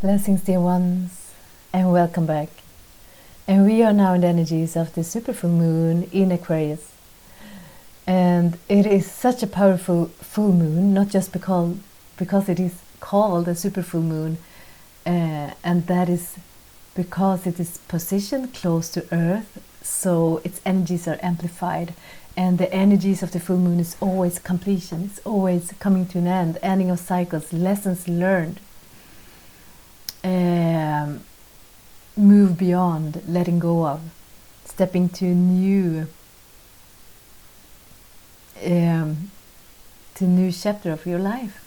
Blessings, dear ones, and welcome back. And we are now in the energies of the super full moon in Aquarius. And it is such a powerful full moon, not just because it is called a super full moon, and that is because it is positioned close to Earth, so its energies are amplified. And the energies of the full moon is always completion, it's always coming to an end, ending of cycles, lessons learned. Move beyond, letting go of, stepping to new chapter of your life.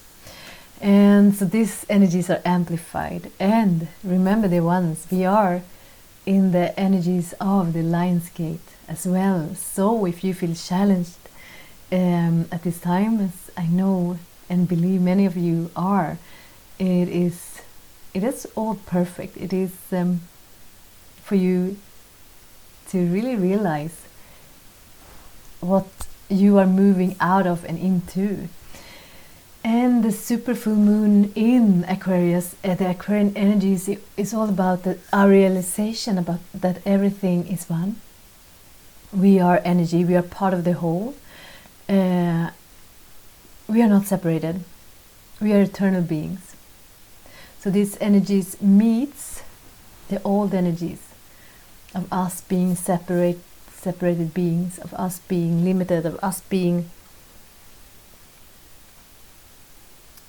And so these energies are amplified. And remember, the ones, we are in the energies of the Lion's Gate as well. So if you feel challenged at this time, as I know and believe many of you are, it is all perfect. It is for you to really realize what you are moving out of and into. And the super full moon in Aquarius, the Aquarian energies, is all about our realization about that everything is one. We are energy, we are part of the whole. We are not separated. We are eternal beings. So these energies meets the old energies of us being separated beings, of us being limited, of us being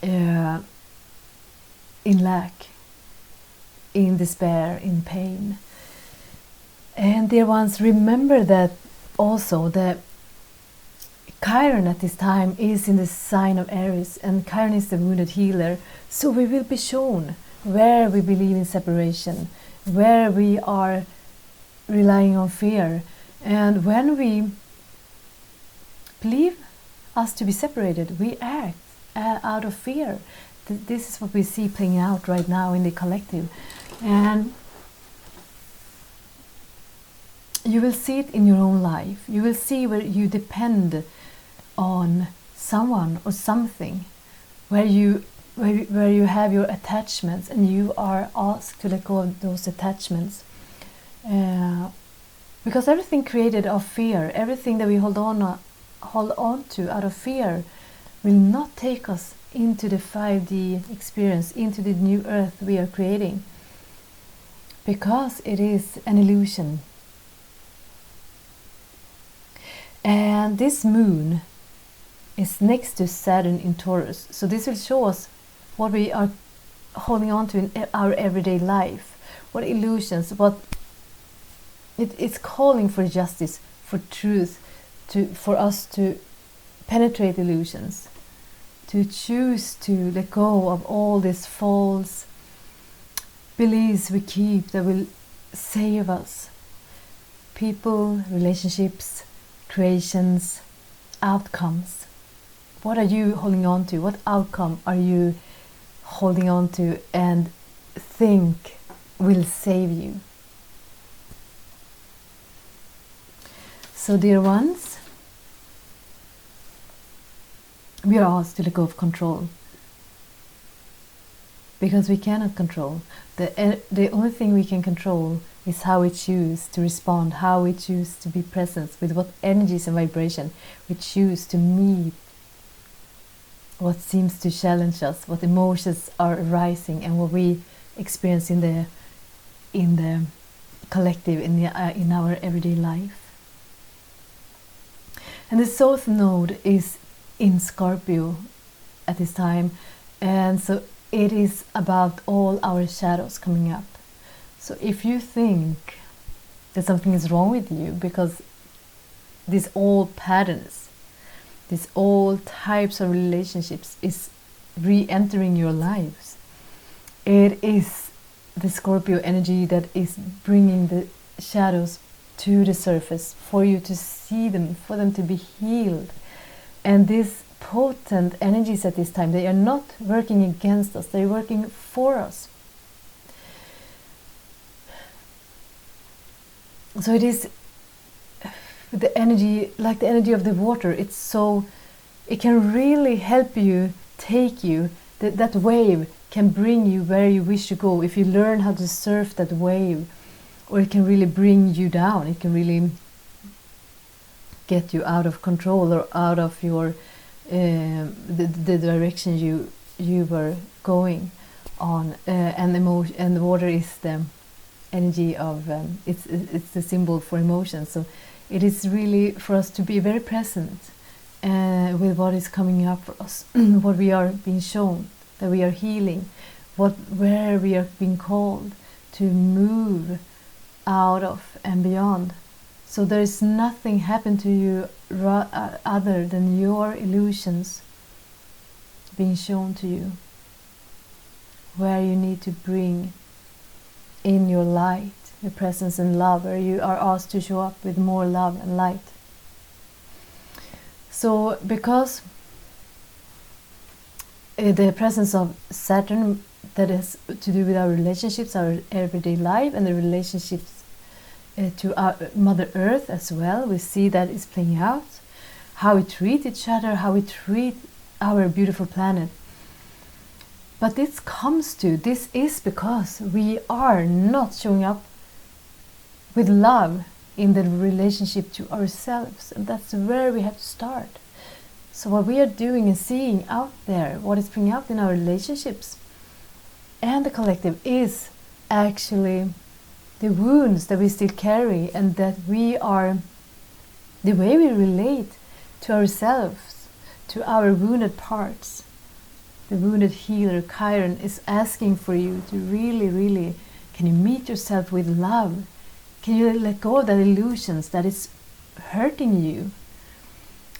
in lack, in despair, in pain. And dear ones, remember that also the Chiron at this time is in the sign of Aries, and Chiron is the wounded healer. So we will be shown where we believe in separation, where we are relying on fear. And when we believe us to be separated, we act out of fear. This is what we see playing out right now in the collective. And you will see it in your own life. You will see where you depend on someone or something, where you have your attachments, and you are asked to let go of those attachments. Because everything created of fear, everything that we hold on to out of fear, will not take us into the 5D experience, into the new earth we are creating, because it is an illusion. And this moon is next to Saturn in Taurus, so this will show us what we are holding on to in our everyday life, what illusions, what it's calling for justice, for truth, for us to penetrate illusions, to choose to let go of all these false beliefs we keep that will save us. People, relationships, creations, outcomes. What are you holding on to? What outcome are you holding on to and think will save you? So dear ones, we are asked to let go of control, because we cannot control. The only thing we can control is how we choose to respond, how we choose to be present, with what energies and vibration we choose to meet what seems to challenge us, what emotions are arising, and what we experience in the collective, in our everyday life. And the South Node is in Scorpio at this time, and so it is about all our shadows coming up. So if you think that something is wrong with you because these old patterns, these old types of relationships is re-entering your lives, it is the Scorpio energy that is bringing the shadows to the surface for you to see them, for them to be healed. And these potent energies at this time, they are not working against us, they're working for us. So it is the energy, like the energy of the water. It can really help you, take you, that wave can bring you where you wish to go if you learn how to surf that wave, or it can really bring you down. It can really get you out of control or out of your the direction you were going on. And emotion, and the water is the energy of it's the symbol for emotion. So it is really for us to be very present with what is coming up for us, what we are being shown, that we are healing, where we are being called to move out of and beyond. So there is nothing happen to you other than your illusions being shown to you, where you need to bring in your light, your presence and love, where you are asked to show up with more love and light. So because the presence of Saturn, that has to do with our relationships, our everyday life, and the relationships to our Mother Earth as well, we see that is playing out. How we treat each other, how we treat our beautiful planet. But this is because we are not showing up with love in the relationship to ourselves, and that's where we have to start. So what we are doing and seeing out there, what is bringing out in our relationships and the collective, is actually the wounds that we still carry, and that we are, the way we relate to ourselves, to our wounded parts. The wounded healer Chiron is asking for you to really, really, can you meet yourself with love? Can you let go of that illusions that is hurting you?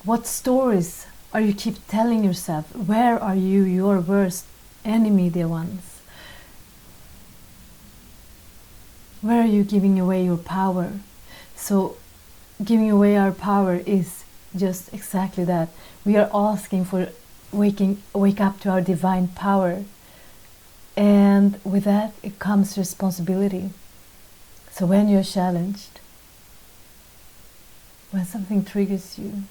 What stories are you keep telling yourself? Where are you, your worst enemy, dear ones? Where are you giving away your power? So giving away our power is just exactly that. We are asking for wake up to our divine power, and with that it comes responsibility. So when you're challenged, when something triggers you,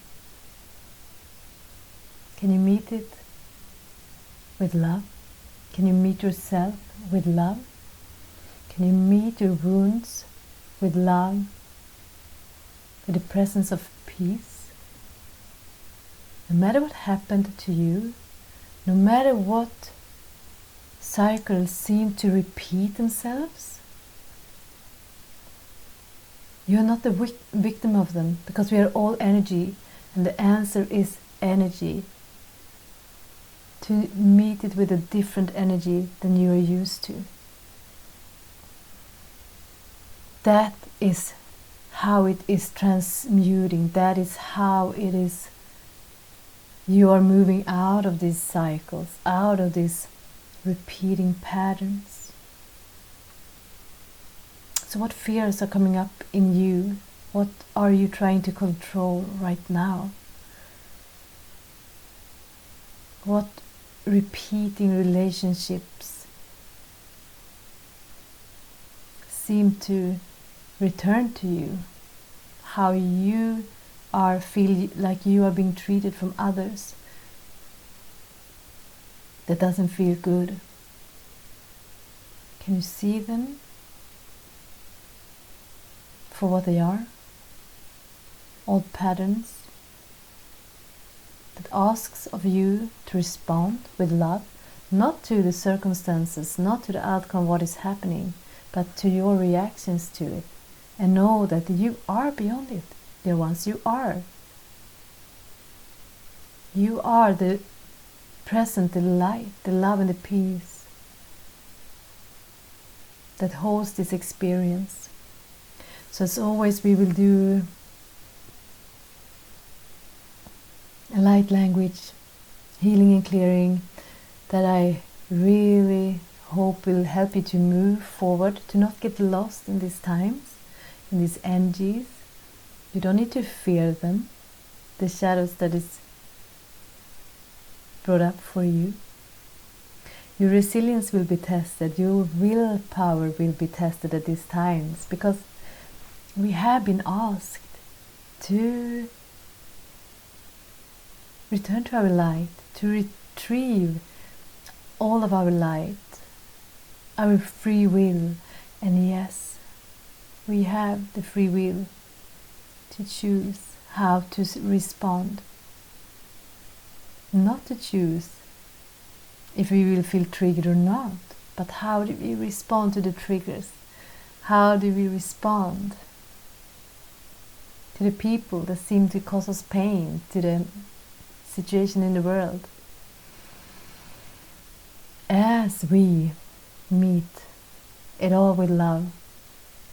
can you meet it with love? Can you meet yourself with love? Can you meet your wounds with love, with the presence of peace? No matter what happened to you, no matter what cycles seem to repeat themselves, you are not the victim of them, because we are all energy, and the answer is energy. To meet it with a different energy than you are used to. That is how it is transmuting. That is how it is. You are moving out of these cycles, out of these repeating patterns. So what fears are coming up in you? What are you trying to control right now? What repeating relationships seem to return to you? How you feel like you are being treated from others that doesn't feel good. Can you see them for what they are? Old patterns that asks of you to respond with love, not to the circumstances, not to the outcome, what is happening, but to your reactions to it. And know that you are beyond it, dear ones. You are. You are the present, the light, the love and the peace that holds this experience. So as always, we will do a light language, healing and clearing, that I really hope will help you to move forward, to not get lost in these times, in these energies. You don't need to fear them, the shadows that is brought up for you. Your resilience will be tested, your willpower will be tested at these times, because we have been asked to return to our light, to retrieve all of our light, our free will. And yes, we have the free will to choose how to respond. Not to choose if we will feel triggered or not, but how do we respond to the triggers? How do we respond to the people that seem to cause us pain, to the situation in the world? As we meet it all with love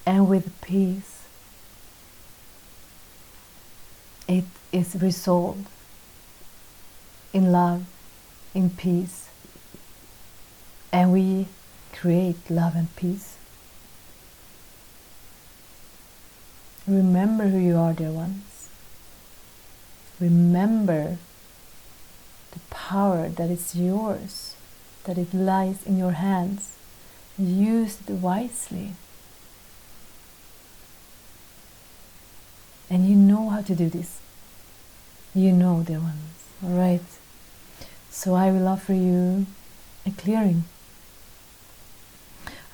and with peace, it is resolved in love, in peace, and we create love and peace. Remember who you are, dear ones. Remember the power that is yours, that it lies in your hands. Use it wisely. And you know how to do this. You know, dear ones. Alright. So I will offer you a clearing.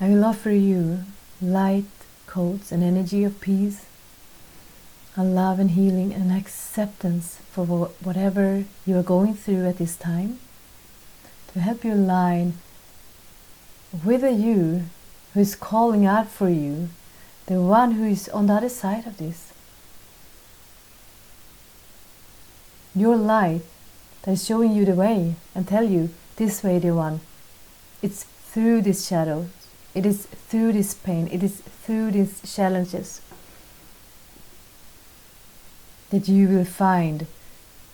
I will offer you light codes and energy of peace, a love and healing and acceptance for whatever you are going through at this time, to help you align with the you who is calling out for you, the one who is on the other side of this. Your light that is showing you the way and tell you, this way, dear one. It's through these shadows. It is through this pain. It is through these challenges that you will find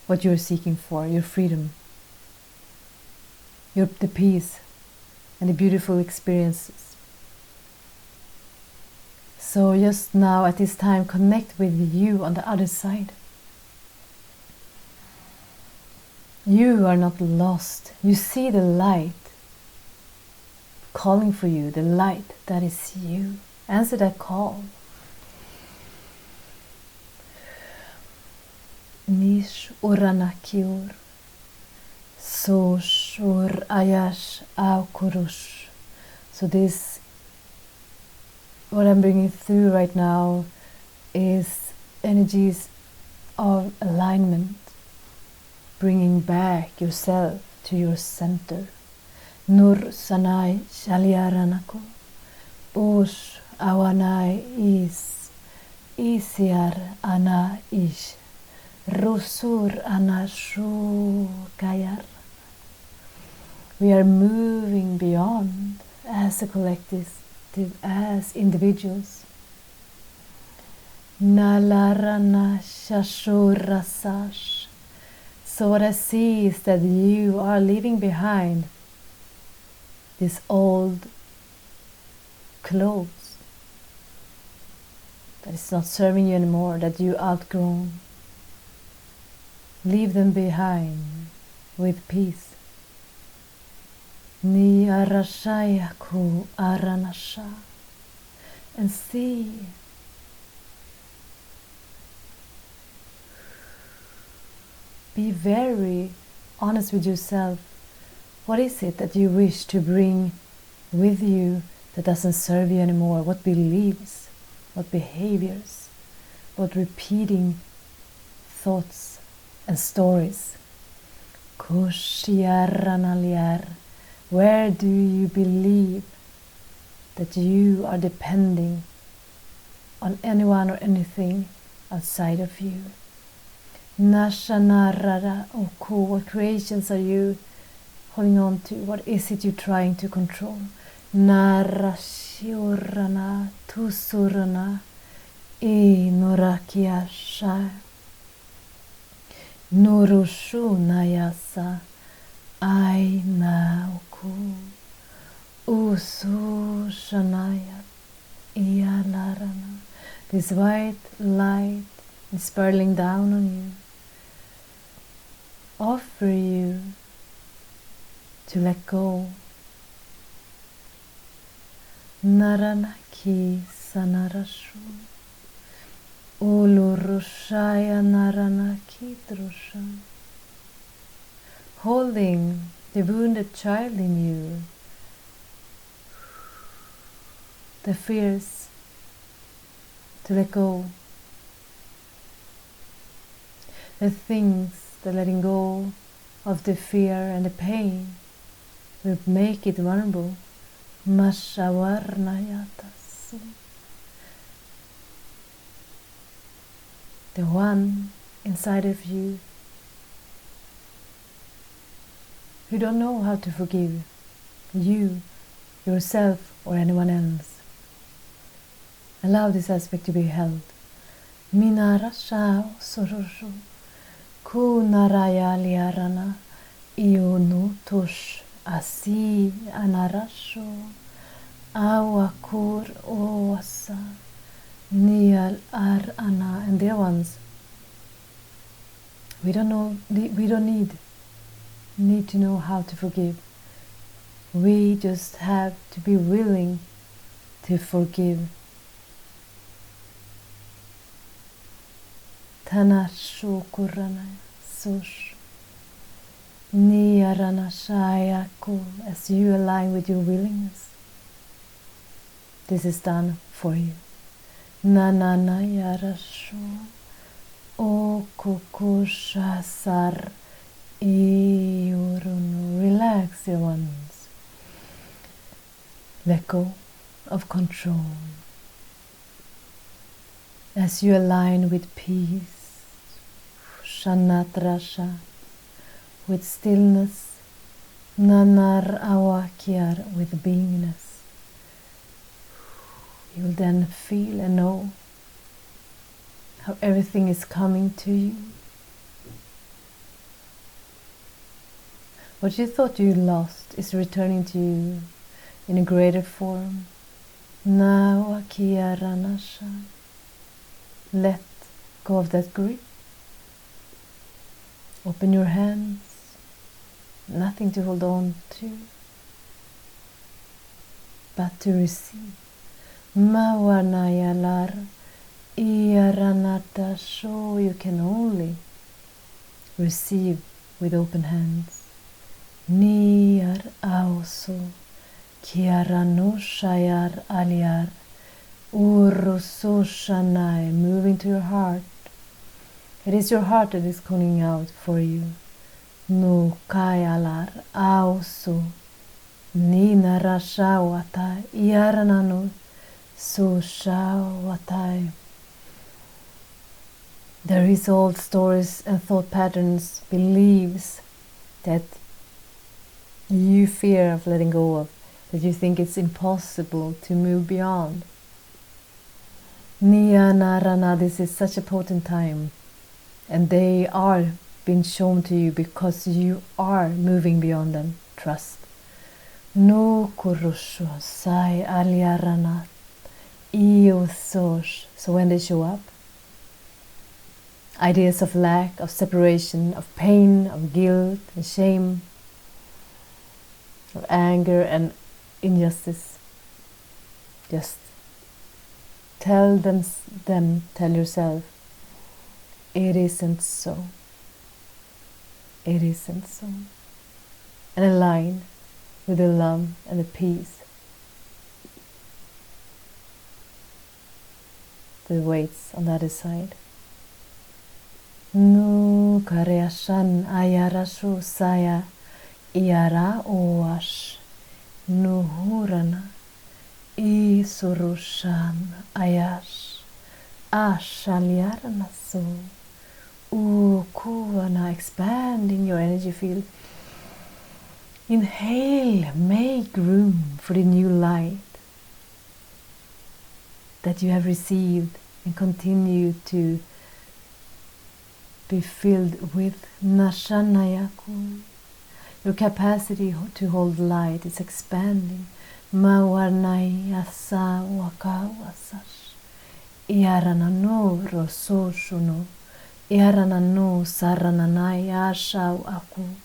what you're seeking for, your freedom, the peace, and the beautiful experiences. So just now at this time, connect with you on the other side. You are not lost. You see the light calling for you, the light that is you. Answer that call. Nish uranakiur, soshur ayash aukurush. So this, what I'm bringing through right now, is energies of alignment, bringing back yourself to your center. Nur sanai shaliaranako, ush awanai is, isiar ana ish, rusur ana shu kayar. We are moving beyond as a collective, as individuals. Nalarana shashurasash. So what I see is that you are leaving behind these old clothes that is not serving you anymore, that you outgrown. Leave them behind with peace. Ni arashayaku aranasha. And see be very honest with yourself. What is it that you wish to bring with you that doesn't serve you anymore? What beliefs, what behaviors, what repeating thoughts and stories? Where do you believe that you are depending on anyone or anything outside of you? Nashanarara oku, what creations are you holding on to? What is it you're trying to control? Narashiurana tusurana e norakiasha nurushunayasa aina oku usushanaya ialarana. This white light is spiraling down on you. Offer you to let go. Naranaki sanarashu ulurushaya naranaki drusha. Holding the wounded child in you, the fears to let go, the things that letting go of the fear and the pain will make it vulnerable. Mashawarnayatas. The one inside of you who don't know how to forgive you, yourself, or anyone else. Allow this aspect to be held. Minarasha sorosho kunaraya liarana ionutush asi anarasho awakur oasa nial arana. And dear ones, we don't need to know how to forgive. We just have to be willing to forgive. Tanasho kurana sosh niyarana shayako, as you align with your willingness. This is done for you. Nanana yarasho o kukushasar iuruno. Relax, your ones. Let go of control. As you align with peace, Shanatrasha, with stillness, Nanar Awakyar, with beingness, you will then feel and know how everything is coming to you. What you thought you lost is returning to you in a greater form. Nawakiyaranasha. Let go of that grip. Open your hands. Nothing to hold on to, but to receive. Mawanayalar iyaranata. So you can only receive with open hands. Niyar auso kiaranoshayar aliar urusoshanai. Moving to your heart. It is your heart that is calling out for you. No kayalar auso nina rashawata yaranano so shawatai. There is old stories and thought patterns, beliefs that you fear of letting go of, that you think it's impossible to move beyond. Niyanarana, this is such a potent time, and they are being shown to you because you are moving beyond them. Trust. No kurusho sai aliarana iososh. So when they show up, ideas of lack, of separation, of pain, of guilt and shame, of anger and injustice, just tell yourself, it isn't so. It isn't so. And align with the love and the peace that waits on the other side. Nu kareashan ayarashu saya iara oash nuhurana isurushan ayash ashalyarana so ukuvana. Expanding your energy field. Inhale, make room for the new light that you have received, and continue to be filled with Nashanayaku. Your capacity to hold light is expanding. Mawarnai asa wakawasash. Iarana no rososhuno. Iarana no sarananai asha aku.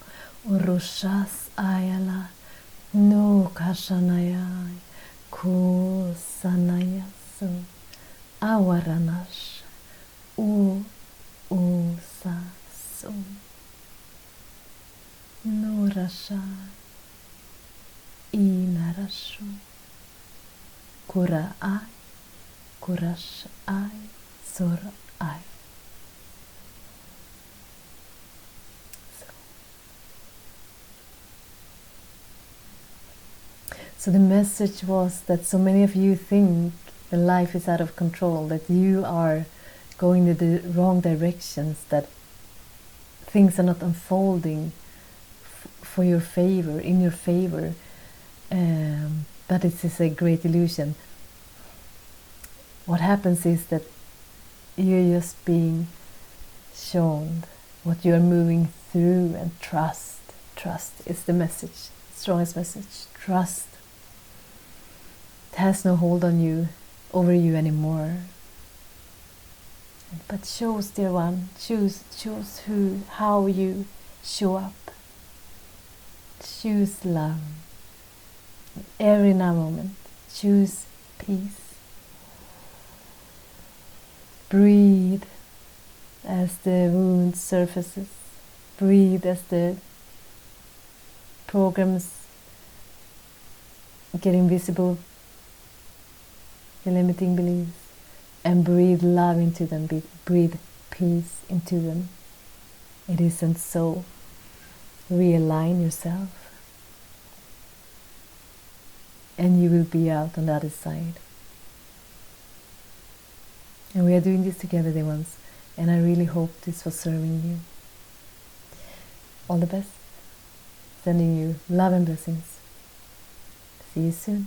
Urushas ayala. No kashanayai. Kusanayasu. Awaranash. Usasu. Norasha Inarashu Kura ai Kurash ai Sur ai. So the message was that so many of you think the life is out of control, that you are going in the wrong directions, that things are not unfolding for your favor, in your favor, but it is a great illusion. What happens is that you're just being shown what you are moving through, and trust is the message, strongest message. Trust. It has no hold on you, over you anymore. But choose, dear one, choose how you show up. Choose love. Every now moment, choose peace. Breathe as the wound surfaces. Breathe as the programs get invisible, the limiting beliefs, and breathe love into them, breathe peace into them. It isn't so. Realign yourself, and you will be out on the other side. And we are doing this together, dear ones, and I really hope this was serving you. All the best. Sending you love and blessings. See you soon.